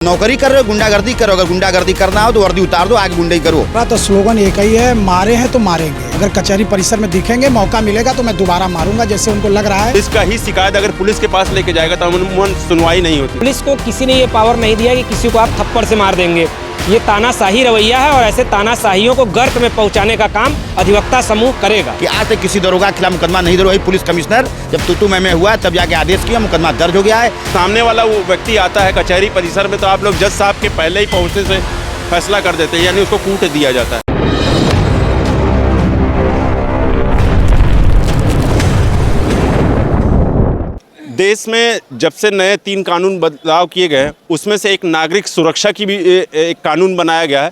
नौकरी कर रहे हो, गुंडागर्दी करो। अगर गुंडागर्दी करना हो तो वर्दी उतार दो, आगे गुंडे करो। तो स्लोगन एक ही है, मारे हैं तो मारेंगे। अगर कचहरी परिसर में दिखेंगे, मौका मिलेगा तो मैं दोबारा मारूंगा, जैसे उनको लग रहा है। इसका ही शिकायत अगर पुलिस के पास लेके जाएगा तो अमूमन सुनवाई नहीं होती। पुलिस को किसी ने ये पावर नहीं दिया कि किसी को आप थप्पड़ से मार देंगे। ये तानाशाही रवैया है और ऐसे तानाशाहियों को गर्त में पहुंचाने का काम अधिवक्ता समूह करेगा। कि आज तक किसी दरोगा के खिलाफ मुकदमा नहीं दर्ज। पुलिस कमिश्नर जब तू मैं हुआ तब जाके आदेश किया, मुकदमा दर्ज हो गया है। सामने वाला वो व्यक्ति आता है कचहरी परिसर में तो आप लोग जज साहब के पहले ही पहुंचने से फैसला कर देते हैं, यानी उसको कूट दिया जाता है। देश में जब से नए 3 कानून बदलाव किए गए उसमें से एक नागरिक सुरक्षा की भी एक कानून बनाया गया है।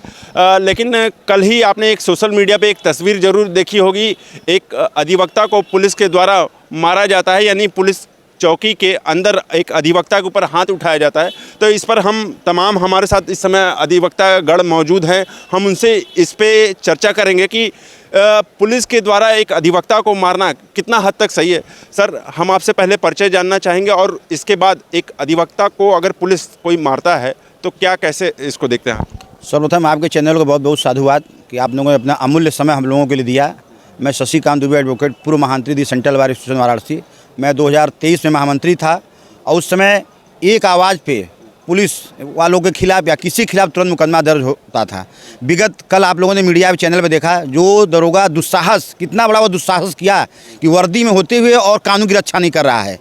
लेकिन कल ही आपने एक सोशल मीडिया पे एक तस्वीर जरूर देखी होगी। एक अधिवक्ता को पुलिस के द्वारा मारा जाता है, यानी पुलिस चौकी के अंदर एक अधिवक्ता के ऊपर हाथ उठाया जाता है। तो इस पर हमारे साथ इस समय अधिवक्ता गण मौजूद हैं। हम उनसे इस पे चर्चा करेंगे कि पुलिस के द्वारा एक अधिवक्ता को मारना कितना हद तक सही है। सर, हम आपसे पहले परिचय जानना चाहेंगे और इसके बाद एक अधिवक्ता को अगर पुलिस कोई मारता है तो क्या कैसे इसको देखते हैं? सर्वप्रथम आपके चैनल को बहुत बहुत साधुवाद कि आप लोगों ने अपना अमूल्य समय हम लोगों के लिए दिया। मैं शशिकांत दुबे एडवोकेट, पूर्व महामंत्री the central bar association Varanasi. मैं 2023 में महामंत्री था और उस समय एक आवाज़ पे पुलिस वालों के खिलाफ या किसी खिलाफ तुरंत मुकदमा दर्ज होता था। विगत कल आप लोगों ने मीडिया चैनल पे देखा जो दरोगा दुस्साहस, कितना बड़ा वो दुस्साहस किया कि वर्दी में होते हुए और कानून की रक्षा नहीं कर रहा है,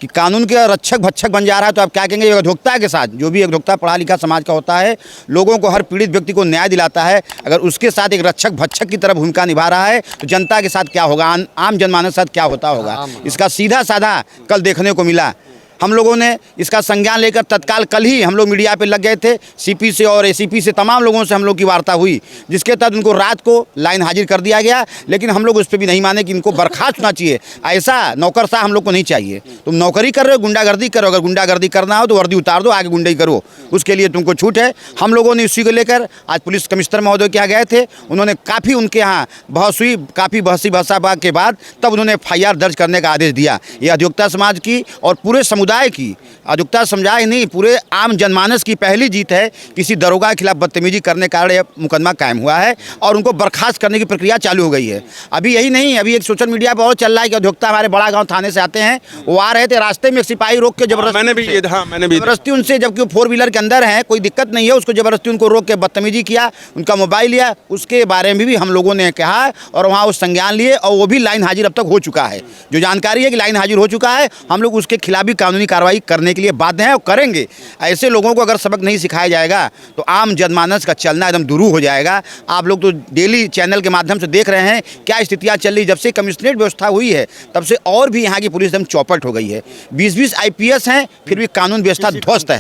कि कानून के रक्षक भक्षक बन जा रहा है। तो आप क्या कहेंगे? अधिवक्ता के साथ, जो भी अधिवक्ता पढ़ा लिखा समाज का होता है, लोगों को, हर पीड़ित व्यक्ति को न्याय दिलाता है, अगर उसके साथ एक रक्षक भक्षक की तरह भूमिका निभा रहा है तो जनता के साथ क्या होगा, आम जनमानस के साथ क्या होता होगा? इसका सीधा साधा कल देखने को मिला। हम लोगों ने इसका संज्ञान लेकर तत्काल कल ही हम लोग मीडिया पे लग गए थे। सीपी से और एसीपी से तमाम लोगों से हम लोग की वार्ता हुई, जिसके तहत उनको रात को लाइन हाजिर कर दिया गया। लेकिन हम लोग उस पर भी नहीं माने कि इनको बर्खास्त होना चाहिए। ऐसा नौकरशाह हम लोग को नहीं चाहिए। तुम नौकरी कर रहे हो, गुंडागर्दी करो। अगर गुंडागर्दी करना हो तो वर्दी उतार दो, आगे गुंडे करो। उसके लिए तुमको छूट है। हम लोगों ने इसी को लेकर आज पुलिस कमिश्नर महोदय के यहाँ गए थे। उन्होंने काफ़ी उनके यहाँ बहस हुई, काफ़ी बहसा के बाद तब उन्होंने FIR दर्ज करने का आदेश दिया। ये अधिवक्ता समाज की और पूरे समुदाय की, अधिवक्ता समुदाय नहीं, पूरे आम जनमानस की पहली जीत है। किसी दरोगा के खिलाफ बदतमीजी करने के कारण यह मुकदमा कायम हुआ है और उनको बर्खास्त करने की प्रक्रिया चालू हो गई है। अभी यही नहीं, अभी एक सोशल मीडिया पर और चल रहा है कि अधिवक्ता हमारे बड़ा गांव थाने से आते हैं, वो आ रहे थे, रास्ते में एक सिपाही रोक के जबरदस्ती उनसे, जबकि वो 4 व्हीलर के अंदर है, कोई दिक्कत नहीं है, उसको जबरदस्ती उनको रोक के बदतमीजी किया, उनका मोबाइल लिया। उसके बारे में भी हम लोगों ने कहा और वहाँ वो संज्ञान लिए और वो भी लाइन हाजिर अब तक हो चुका है। जो जानकारी है कि लाइन हाजिर हो चुका है, हम लोग उसके खिलाफ भी कानूनी कार्रवाई करने के लिए बाध्य हैं और करेंगे। ऐसे लोगों को अगर सबक नहीं सिखाया जाएगा तो आम जनमानस का चलना एकदम दुरू हो जाएगा। आप लोग तो डेली चैनल के माध्यम से देख रहे हैं क्या स्थितियां चल रही। जब से कमिश्नरेट व्यवस्था हुई है तब से और भी यहाँ की पुलिस एकदम चौपट हो गई है। 20-20 IPS हैं, फिर भी कानून व्यवस्था ध्वस्त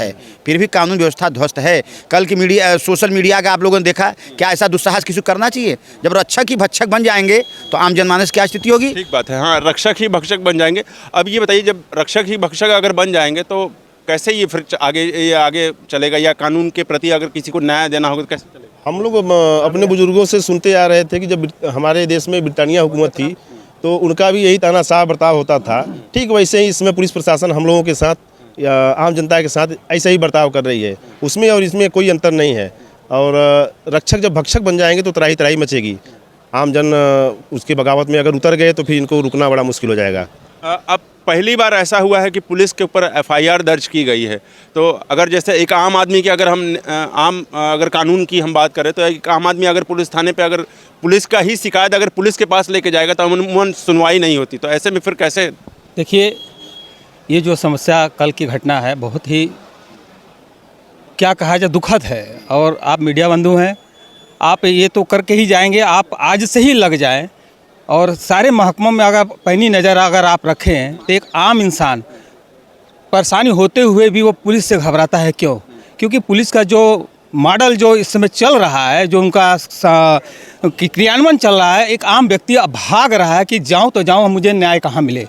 है। कल की सोशल मीडिया का आप लोगों ने देखा, क्या ऐसा दुस्साहस किसी को करना चाहिए? जब रक्षक ही भक्षक बन जाएंगे तो आम जनमानस क्या स्थिति होगी? ठीक बात है। हाँ, रक्षक ही भक्षक बन जाएंगे। अब ये बताइए, जब रक्षक ही भक्षक अगर बन जाएंगे तो कैसे ये फिर आगे चलेगा, या कानून के प्रति अगर किसी को न्याय देना होगा तो कैसे चलेगा? हम लोग अपने बुजुर्गों से सुनते आ रहे थे कि जब हमारे देश में ब्रिटानिया हुकूमत थी तो उनका भी यही तानाशाह बर्ताव होता था। ठीक वैसे ही इसमें पुलिस प्रशासन हम लोगों के साथ या आम जनता के साथ ऐसा ही बर्ताव कर रही है। उसमें और इसमें कोई अंतर नहीं है। और रक्षक जब भक्षक बन जाएंगे तो त्राही त्राही मचेगी। आम जन उसके बगावत में अगर उतर गए तो फिर इनको रुकना बड़ा मुश्किल हो जाएगा। अब पहली बार ऐसा हुआ है कि पुलिस के ऊपर FIR दर्ज की गई है। तो अगर जैसे एक आम आदमी की अगर अगर कानून की हम बात करें तो एक आम आदमी अगर पुलिस थाने पे अगर पुलिस का ही शिकायत अगर पुलिस के पास लेके जाएगा तो अमूमन सुनवाई नहीं होती। तो ऐसे में फिर कैसे? देखिए, ये जो समस्या कल की घटना है बहुत ही, क्या कहा जाए, दुखद है। और आप मीडिया बंधु हैं, आप ये तो करके ही जाएंगे। आप आज से ही लग जाएं और सारे महकमों में अगर पैनी नज़र अगर आप रखें तो एक आम इंसान परेशानी होते हुए भी वो पुलिस से घबराता है। क्यों? क्योंकि पुलिस का जो मॉडल जो इस समय चल रहा है, जो उनका क्रियान्वयन चल रहा है, एक आम व्यक्ति भाग रहा है कि जाऊं तो जाऊं, मुझे न्याय कहाँ मिले।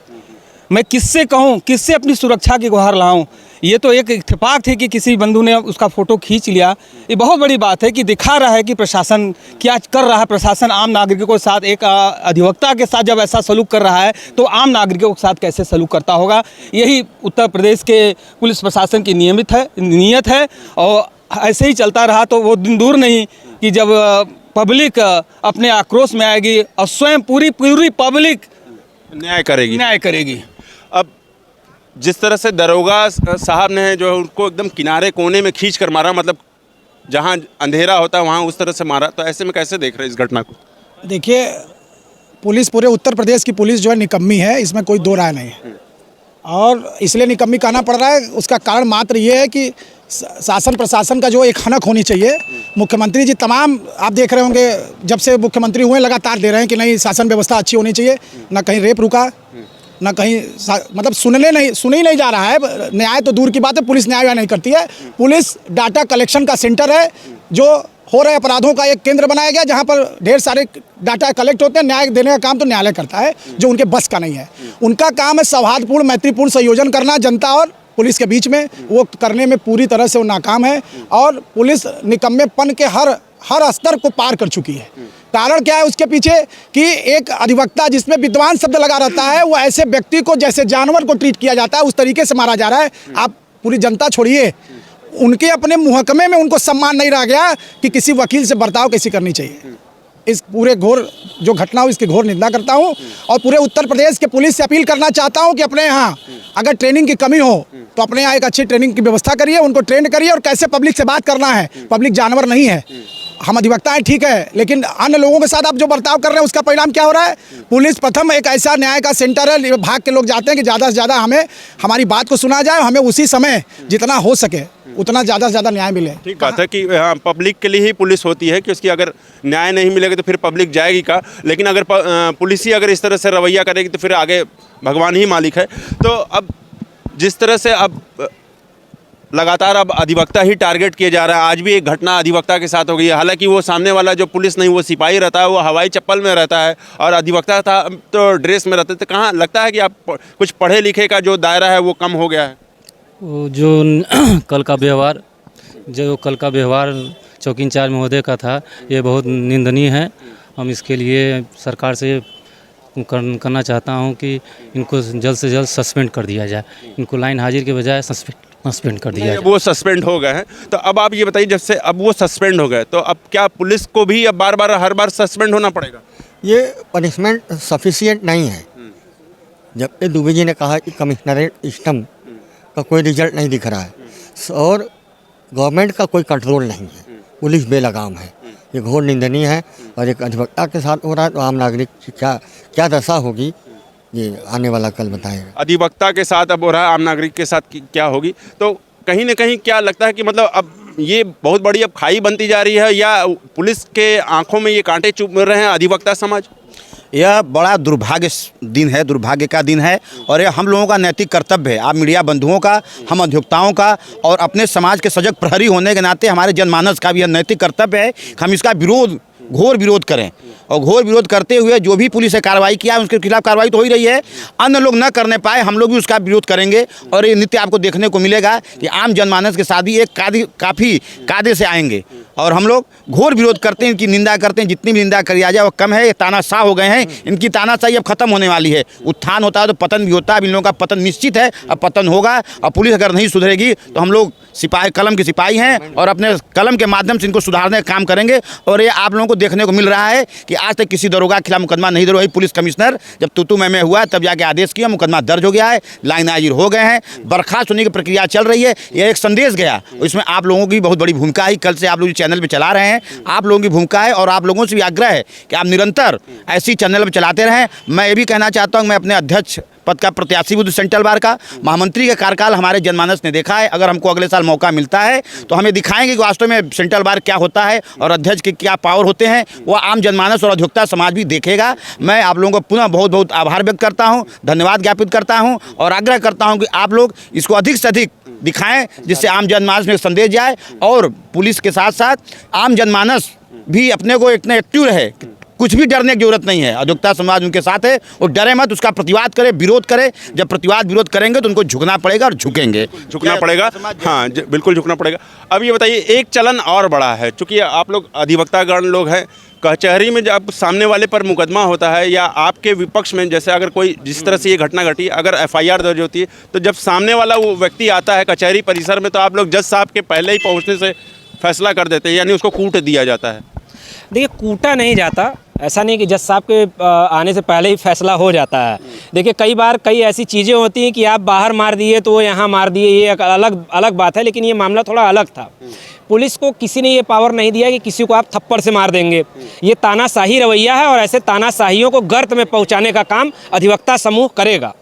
मैं किससे कहूँ, किससे अपनी सुरक्षा की गुहार लाऊं। ये तो एक इत्तेफाक थी कि किसी बंधु ने उसका फ़ोटो खींच लिया। ये बहुत बड़ी बात है कि दिखा रहा है कि प्रशासन क्या कर रहा है। प्रशासन आम नागरिकों के साथ, एक अधिवक्ता के साथ जब ऐसा सलूक कर रहा है तो आम नागरिकों के साथ कैसे सलूक करता होगा। यही उत्तर प्रदेश के पुलिस प्रशासन की नीयत है और ऐसे ही चलता रहा तो वो दिन दूर नहीं कि जब पब्लिक अपने आक्रोश में आएगी और स्वयं पूरी पब्लिक न्याय करेगी। अब जिस तरह से दरोगा साहब ने जो उनको एकदम किनारे कोने में खींच कर मारा, मतलब जहां अंधेरा होता है वहां उस तरह से मारा, तो ऐसे में कैसे देख रहे हैं इस घटना को? देखिए, पुलिस, पूरे उत्तर प्रदेश की पुलिस जो है निकम्मी है, इसमें कोई दो राय नहीं है। और इसलिए निकम्मी कहना पड़ रहा है, उसका कारण मात्र ये है कि शासन प्रशासन का जो एक हनक होनी चाहिए। मुख्यमंत्री जी तमाम आप देख रहे होंगे, जब से मुख्यमंत्री हुए लगातार दे रहे हैं कि नहीं, शासन व्यवस्था अच्छी होनी चाहिए। ना कहीं रेप रुका, ना कहीं मतलब सुन ही नहीं जा रहा है। न्याय तो दूर की बात है, पुलिस न्याय नहीं करती है। पुलिस डाटा कलेक्शन का सेंटर है, जो हो रहे अपराधों का एक केंद्र बनाया गया, जहां पर ढेर सारे डाटा कलेक्ट होते हैं। न्याय देने का काम तो न्यायालय करता है, जो उनके बस का नहीं है। उनका काम है सौहार्दपूर्ण, मैत्रीपूर्ण संयोजन करना जनता और पुलिस के बीच में। वो करने में पूरी तरह से वो नाकाम है और पुलिस निकम्मेपन के हर स्तर को पार कर चुकी है। कारण क्या है उसके पीछे कि एक अधिवक्ता जिसमें विद्वान शब्द लगा रहता है, वो ऐसे व्यक्ति को जैसे जानवर को ट्रीट किया जाता है उस तरीके से मारा जा रहा है। आप पूरी जनता छोड़िए, उनके अपने मुहकमे में उनको सम्मान नहीं रह गया कि किसी वकील से बर्ताव कैसी करनी चाहिए। इस पूरे घोर जो घटना हो, इसकी घोर निंदा करता हूं और पूरे उत्तर प्रदेश के पुलिस से अपील करना चाहता हूं कि अपने यहाँ अगर ट्रेनिंग की कमी हो तो अपने यहाँ एक अच्छी ट्रेनिंग की व्यवस्था करिए, उनको ट्रेन करिए और कैसे पब्लिक से बात करना है। पब्लिक जानवर नहीं है, हम अधिवक्ता हैं ठीक है, लेकिन अन्य लोगों के साथ आप जो बर्ताव कर रहे हैं उसका परिणाम क्या हो रहा है। पुलिस प्रथम एक ऐसा न्याय का सेंटर है, भाग के लोग जाते हैं कि ज़्यादा से ज़्यादा हमें हमारी बात को सुना जाए, हमें उसी समय जितना हो सके उतना ज़्यादा से ज़्यादा न्याय मिले। ठीक बात है कि हाँ, पब्लिक के लिए ही पुलिस होती है कि उसकी अगर न्याय नहीं मिलेगा तो फिर पब्लिक जाएगी का। लेकिन अगर पुलिस ही अगर इस तरह से रवैया करेगी तो फिर आगे भगवान ही मालिक है। तो अब जिस तरह से अब लगातार अब अधिवक्ता ही टारगेट किया जा रहा है, आज भी एक घटना अधिवक्ता के साथ हो गई है। हालांकि वो सामने वाला जो पुलिस नहीं, वो सिपाही रहता है, वो हवाई चप्पल में रहता है और अधिवक्ता था तो ड्रेस में रहते थे। कहाँ लगता है कि आप कुछ पढ़े लिखे का जो दायरा है वो कम हो गया है? वो जो कल का व्यवहार चौकी इंचार्ज महोदय का था, ये बहुत निंदनीय है। हम इसके लिए सरकार से करना चाहता हूं कि इनको जल्द से जल्द सस्पेंड कर दिया जाए। इनको लाइन हाजिर के बजाय सस्पेंड कर दिया जाए। वो सस्पेंड हो गए हैं, तो अब आप ये बताइए, जब से अब वो सस्पेंड हो गए तो अब क्या पुलिस को भी अब हर बार सस्पेंड होना पड़ेगा? ये पनिशमेंट सफिशिएंट नहीं है। जबकि दुबे जी ने कहा कि कमिश्नरेट सिस्टम का कोई रिजल्ट नहीं दिख रहा है और गवर्नमेंट का कोई कंट्रोल नहीं है, पुलिस बेलगाम है। ये घोर निंदनीय है और एक अधिवक्ता के साथ हो रहा है तो आम नागरिक की क्या दशा होगी ये आने वाला कल बताएगा। अधिवक्ता के साथ अब हो रहा है, आम नागरिक के साथ क्या होगी? तो कहीं ना कहीं क्या लगता है कि मतलब अब ये बहुत बड़ी अब खाई बनती जा रही है, या पुलिस के आंखों में ये कांटे चुभ रहे हैं अधिवक्ता समाज? यह बड़ा दुर्भाग्य का दिन है और यह हम लोगों का नैतिक कर्तव्य है, आप मीडिया बंधुओं का, हम अधिवक्ताओं का और अपने समाज के सजग प्रहरी होने के नाते हमारे जनमानस का भी यह नैतिक कर्तव्य है कि हम इसका घोर विरोध करें। और घोर विरोध करते हुए जो भी पुलिस ने कार्रवाई किया है उसके खिलाफ कार्रवाई तो हो ही रही है, अन्य लोग न करने पाए हम लोग भी उसका विरोध करेंगे। और ये नित्य आपको देखने को मिलेगा कि आम जनमानस के साथ भी एक काफ़ी कायदे से आएंगे और हम लोग घोर विरोध करते हैं, इनकी निंदा करते हैं। जितनी भी निंदा करी जाए वो कम है। ये तानाशाह हो गए हैं, इनकी तानाशाही अब खत्म होने वाली है। उत्थान होता है तो पतन भी होता है, अब इन लोगों का पतन निश्चित है, अब पतन होगा। और पुलिस अगर नहीं सुधरेगी तो हम लोग कलम के सिपाही हैं और अपने कलम के माध्यम से इनको सुधारने का काम करेंगे। और ये आप लोगों को देखने को मिल रहा है कि आज तक किसी दरोगा के खिलाफ मुकदमा नहीं दर्ज हुआ। पुलिस कमिश्नर जब तू मैं हुआ तब जाके आदेश किया, मुकदमा दर्ज हो गया है, लाइन हाजिर हो गए हैं, बर्खास्त होने की प्रक्रिया चल रही है। यह एक संदेश गया, इसमें आप लोगों की बहुत बड़ी भूमिका है। कल से आप लोग चैनल पर चला रहे हैं, आप लोगों की भूमिका है और आप लोगों से भी आग्रह है कि आप निरंतर ऐसी चैनल पर चलाते रहें। मैं ये भी कहना चाहता हूँ, मैं अपने अध्यक्ष पद का प्रत्याशी भी सेंट्रल बार का, महामंत्री का कार्यकाल हमारे जनमानस ने देखा है। अगर हमको अगले साल मौका मिलता है तो हमें दिखाएंगे कि वास्तव में सेंट्रल बार क्या होता है और अध्यक्ष के क्या पावर होते हैं, वो आम जनमानस और अधिवक्ता समाज भी देखेगा। मैं आप लोगों को पुनः बहुत बहुत आभार व्यक्त करता हूँ, धन्यवाद ज्ञापित करता हूँ और आग्रह करता हूँ कि आप लोग इसको अधिक से अधिक दिखाएं, जिससे आम जनमानस में संदेश जाए और पुलिस के साथ साथ आम जनमानस भी अपने को इतना एक्टिव रहे कुछ भी डरने की जरूरत नहीं है। अधिवक्ता समाज उनके साथ है, और डरे मत, उसका प्रतिवाद करे, विरोध करे। जब प्रतिवाद विरोध करेंगे तो उनको झुकना पड़ेगा और झुकेंगे, झुकना पड़ेगा। हाँ बिल्कुल झुकना पड़ेगा। अब ये बताइए, एक चलन और बड़ा है, चूँकि आप लोग अधिवक्तागण लोग हैं, कचहरी में जब सामने वाले पर मुकदमा होता है या आपके विपक्ष में, जैसे अगर कोई जिस तरह से ये घटना घटी, अगर एफआईआर दर्ज होती है, तो जब सामने वाला वो व्यक्ति आता है कचहरी परिसर में, तो आप लोग जज साहब के पहले ही पहुंचने से फैसला कर देते हैं, यानी उसको कूट दिया जाता है। देखिए, कूटा नहीं जाता, ऐसा नहीं कि जज साहब के आने से पहले ही फैसला हो जाता है। देखिए, कई बार कई ऐसी चीज़ें होती हैं कि आप बाहर मार दिए तो वो यहाँ मार दिए, ये एक अलग बात है, लेकिन ये मामला थोड़ा अलग था। पुलिस को किसी ने ये पावर नहीं दिया कि किसी को आप थप्पड़ से मार देंगे। ये तानाशाही रवैया है, और ऐसे तानाशाहियों को गर्त में पहुँचाने का काम अधिवक्ता समूह करेगा।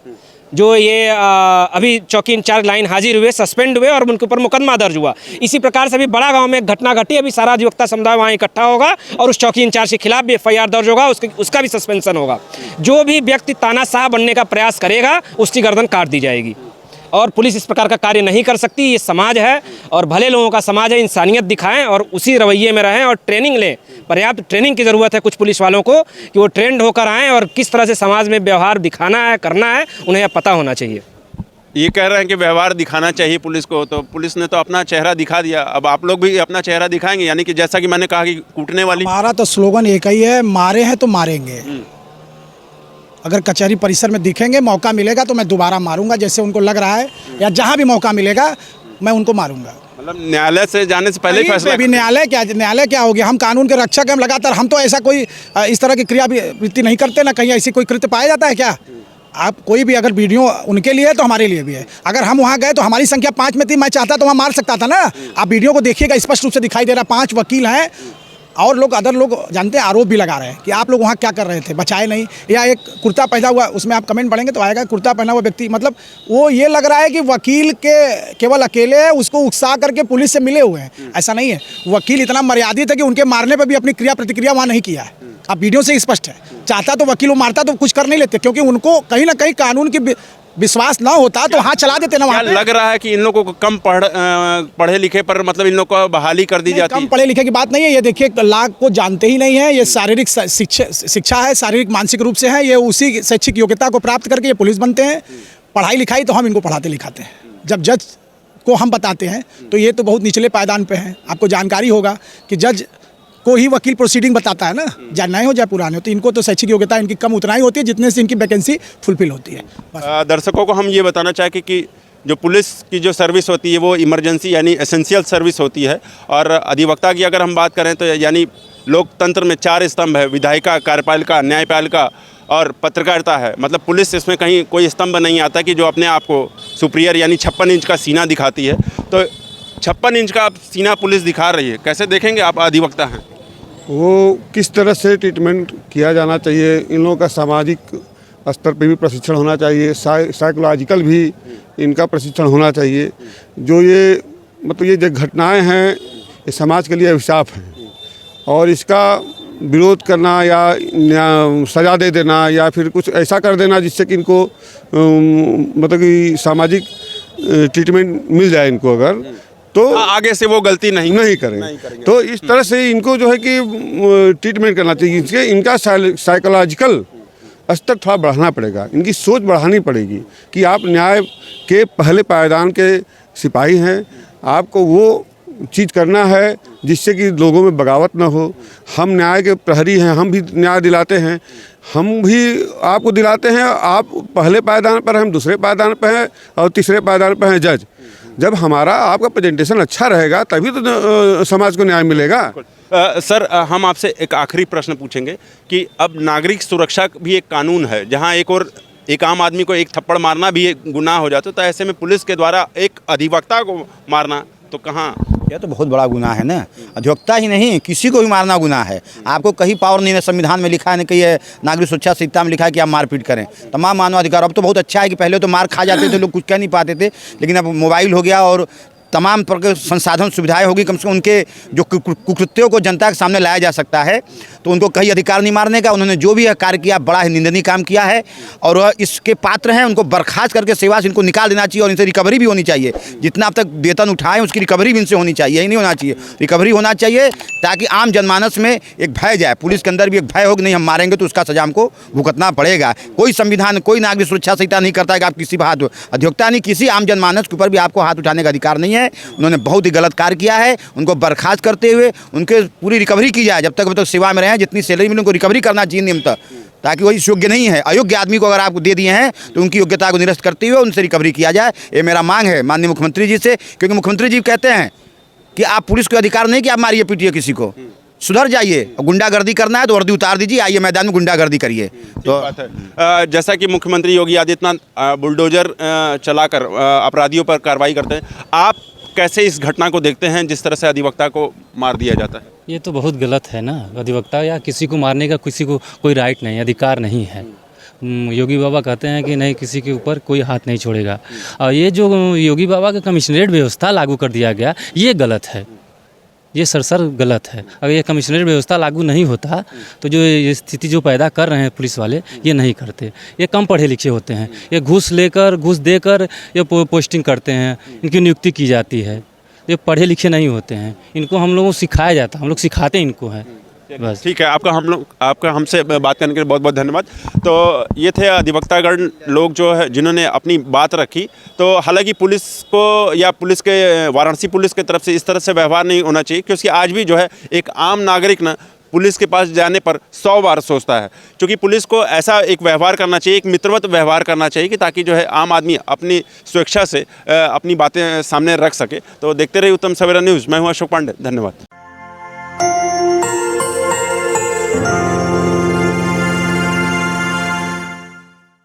जो ये अभी चौकी इंचार्ज लाइन हाजिर हुए, सस्पेंड हुए और उनके ऊपर मुकदमा दर्ज हुआ। इसी प्रकार से अभी बड़ा गांव में एक घटना घटी, अभी सारा अधिवक्ता समुदाय वहाँ इकट्ठा होगा और उस चौकी इंचार्ज के खिलाफ भी एफआईआर दर्ज होगा, उसका भी सस्पेंशन होगा। जो भी व्यक्ति तानाशाह बनने का प्रयास करेगा उसकी गर्दन काट दी जाएगी, और पुलिस इस प्रकार का कार्य नहीं कर सकती। ये समाज है और भले लोगों का समाज है, इंसानियत दिखाएं और उसी रवैये में रहें और ट्रेनिंग लें। पर्याप्त ट्रेनिंग की ज़रूरत है कुछ पुलिस वालों को, कि वो ट्रेंड होकर आएँ और किस तरह से समाज में व्यवहार दिखाना है, करना है, उन्हें यह पता होना चाहिए। ये कह रहे हैं कि व्यवहार दिखाना चाहिए पुलिस को, तो पुलिस ने तो अपना चेहरा दिखा दिया, अब आप लोग भी अपना चेहरा दिखाएंगे, यानी कि जैसा कि मैंने कहा कि कूटने वाली। हमारा तो स्लोगन एक ही है, मारे हैं तो मारेंगे। अगर कचहरी परिसर में दिखेंगे, मौका मिलेगा तो मैं दोबारा मारूंगा, जैसे उनको लग रहा है, या जहां भी मौका मिलेगा मैं उनको मारूंगा। मतलब न्यायालय से जाने से पहले ही फैसला। अभी न्यायालय क्या हो गया? हम कानून के रक्षक हैं, हम लगातार, हम तो ऐसा कोई इस तरह की क्रियावृत्ति नहीं करते, ना कहीं ऐसी कोई कृत्य पाया जाता है क्या? आप कोई भी अगर वीडियो उनके लिए है तो हमारे लिए भी है। अगर हम वहाँ गए तो हमारी संख्या 5 में थी, मैं चाहता तो वहाँ मार सकता था ना। आप वीडियो को देखिएगा, स्पष्ट रूप से दिखाई दे रहा, 5 वकील हैं और लोग अदर लोग जानते हैं, आरोप भी लगा रहे हैं कि आप लोग वहाँ क्या कर रहे थे, बचाए नहीं। या एक कुर्ता पहना हुआ, उसमें आप कमेंट पढ़ेंगे तो आएगा, कुर्ता पहना हुआ व्यक्ति, मतलब वो ये लग रहा है कि वकील के केवल अकेले है, उसको उकसा करके पुलिस से मिले हुए हैं। ऐसा नहीं है, वकील इतना मर्यादित है कि उनके मारने पर भी अपनी क्रिया प्रतिक्रिया वहाँ नहीं किया है। अब वीडियो से स्पष्ट है, चाहता तो वकील वो मारता तो कुछ कर नहीं लेते, क्योंकि उनको कहीं ना कहीं कानून की विश्वास ना होता तो हाथ चला देते ना वहाँ पे। लग रहा है कि इन लोगों को कम पढ़े लिखे पर, मतलब इन लोगों को बहाली कर दी जाती है। कम पढ़े लिखे की बात नहीं है, ये देखिए लाख को जानते ही नहीं है। ये शारीरिक शिक्षा है, शारीरिक मानसिक रूप से है, ये उसी शैक्षिक योग्यता को प्राप्त करके ये पुलिस बनते हैं। पढ़ाई लिखाई तो हम इनको पढ़ाते लिखाते हैं, जब जज को हम बताते हैं तो ये तो बहुत निचले पायदान पे हैं। आपको जानकारी होगा कि जज को ही वकील प्रोसीडिंग बताता है ना, चाहे नए हो चाहे पुराने हो। तो इनको तो शैक्षिक योग्यता इनकी कम उतना ही होती है जितने से इनकी वैकेंसी फुलफिल होती है। दर्शकों को हम ये बताना चाहेंगे कि जो पुलिस की जो सर्विस होती है वो इमरजेंसी यानी एसेंशियल सर्विस होती है, और अधिवक्ता की अगर हम बात करें तो यानी लोकतंत्र में 4 स्तंभ है, विधायिका, कार्यपालिका, न्यायपालिका और पत्रकारिता है। मतलब पुलिस इसमें कहीं कोई स्तंभ नहीं आता कि जो अपने आप को सुपीरियर यानी 56 इंच का सीना दिखाती है। तो 56 इंच का सीना पुलिस दिखा रही है, कैसे देखेंगे आप? अधिवक्ता हैं, वो किस तरह से ट्रीटमेंट किया जाना चाहिए, इन लोगों का सामाजिक स्तर पे भी प्रशिक्षण होना चाहिए, साइकोलॉजिकल भी इनका प्रशिक्षण होना चाहिए। जो ये मतलब ये जो घटनाएं हैं ये समाज के लिए अभिशाप हैं, और इसका विरोध करना या सज़ा दे देना या फिर कुछ ऐसा कर देना जिससे कि इनको मतलब कि सामाजिक ट्रीटमेंट मिल जाए इनको, अगर तो आगे से वो गलती नहीं करें। तो इस तरह से इनको जो है कि ट्रीटमेंट करना चाहिए। इनका साइकोलॉजिकल स्तर थोड़ा बढ़ाना पड़ेगा, इनकी सोच बढ़ानी पड़ेगी कि आप न्याय के पहले पायदान के सिपाही हैं, आपको वो चीज़ करना है जिससे कि लोगों में बगावत ना हो। हम न्याय के प्रहरी हैं, हम भी न्याय दिलाते हैं, हम भी आपको दिलाते हैं। आप पहले पायदान पर हैं, हम दूसरे पायदान पर हैं और तीसरे पायदान पर हैं जज। जब हमारा आपका प्रेजेंटेशन अच्छा रहेगा तभी तो समाज को न्याय मिलेगा। सर, हम आपसे एक आखिरी प्रश्न पूछेंगे कि अब नागरिक सुरक्षा भी एक कानून है, जहां एक आम आदमी को एक थप्पड़ मारना भी एक गुनाह हो जाता है, तो ऐसे में पुलिस के द्वारा एक अधिवक्ता को मारना तो कहाँ? यह तो बहुत बड़ा गुनाह है ना। अधिवक्ता ही नहीं, किसी को भी मारना गुनाह है। आपको कहीं पावर नहीं है, संविधान में लिखा है, नहीं कहीं नागरिक सुरक्षा संहिता में लिखा है कि आप मारपीट करें। तमाम मानवाधिकार। अब तो बहुत अच्छा है कि पहले तो मार खा जाते थे लोग, कुछ कह नहीं पाते थे, लेकिन अब मोबाइल हो गया और तमाम प्रकार के संसाधन सुविधाएं होगी, कम से कम उनके जो कुकृत्यों को जनता के सामने लाया जा सकता है। तो उनको कहीं अधिकार नहीं मारने का। उन्होंने जो भी कार्य किया बड़ा ही निंदनीय काम किया है और वह इसके पात्र हैं। उनको बर्खास्त करके सेवा से इनको निकाल देना चाहिए और इनसे रिकवरी भी होनी चाहिए। जितना अब तक वेतन उठाएं उसकी रिकवरी भी इनसे होनी चाहिए। यही नहीं होना चाहिए, रिकवरी होना चाहिए ताकि आम जनमानस में एक भय जाए, पुलिस के अंदर भी एक भय हो कि नहीं हम मारेंगे तो उसका सजा हमको भुगतना पड़ेगा। कोई संविधान, कोई नागरिक सुरक्षा संहिता नहीं करता है कि आप किसी पर हाथ, अधिवक्ता नहीं, किसी आम जनमानस के ऊपर भी आपको हाथ उठाने का अधिकार नहीं है। उन्होंने बहुत ही गलत कार्य किया है। उनको बर्खास्त करते हुए उनके पूरी रिकवरी की जाए। जब तक सेवा में रहे, जितनी सैलरी मिले उनको रिकवरी करना चाहिए नियमतः, ताकि वो इस योग्य नहीं है, अयोग्य आदमी को अगर आपको दे दिए हैं तो उनकी योग्यता को निरस्त करते हुए उनसे रिकवरी किया जाए। ये मेरा मांग है माननीय मुख्यमंत्री जी से, क्योंकि मुख्यमंत्री जी कहते हैं कि आप पुलिस को अधिकार नहीं कि आप मारिए पीटिए किसी को, सुधर जाइए। गुंडागर्दी करना है तो वर्दी उतार दीजिए, आइए मैदान में गुंडागर्दी करिए। तो जैसा कि मुख्यमंत्री योगी आदित्यनाथ बुलडोजर चलाकर अपराधियों पर कार्रवाई करते हैं, आप कैसे इस घटना को देखते हैं जिस तरह से अधिवक्ता को मार दिया जाता है? ये तो बहुत गलत है ना। अधिवक्ता या किसी को मारने का किसी को कोई राइट नहीं, अधिकार नहीं है। योगी बाबा कहते हैं कि नहीं, किसी के ऊपर कोई हाथ नहीं छोड़ेगा। और ये जो योगी बाबा का कमिश्नरेट व्यवस्था लागू कर दिया गया, ये गलत है, ये सरसर गलत है। अगर ये कमिश्नरेट व्यवस्था लागू नहीं होता तो जो ये स्थिति जो पैदा कर रहे हैं पुलिस वाले, ये नहीं करते। ये कम पढ़े लिखे होते हैं, ये घूस देकर ये पोस्टिंग करते हैं, इनकी नियुक्ति की जाती है। ये पढ़े लिखे नहीं होते हैं, इनको हम लोगों को सिखाया जाता है, हम लोग सिखाते इनको हैं बस। ठीक है, आपका हमसे बात करने के लिए बहुत बहुत धन्यवाद। तो ये थे अधिवक्तागण लोग जो है जिन्होंने अपनी बात रखी। तो हालांकि पुलिस को या पुलिस के वाराणसी पुलिस की तरफ से इस तरह से व्यवहार नहीं होना चाहिए, क्योंकि आज भी जो है एक आम नागरिक ना पुलिस के पास जाने पर 100 बार सोचता है। क्योंकि पुलिस को ऐसा एक व्यवहार करना चाहिए, एक मित्रवत व्यवहार करना चाहिए कि ताकि जो है आम आदमी अपनी स्वेच्छा से अपनी बातें सामने रख सके। तो देखते रहिए उत्तम सवेरा न्यूज़। मैं हूं अशोक पांडे, धन्यवाद।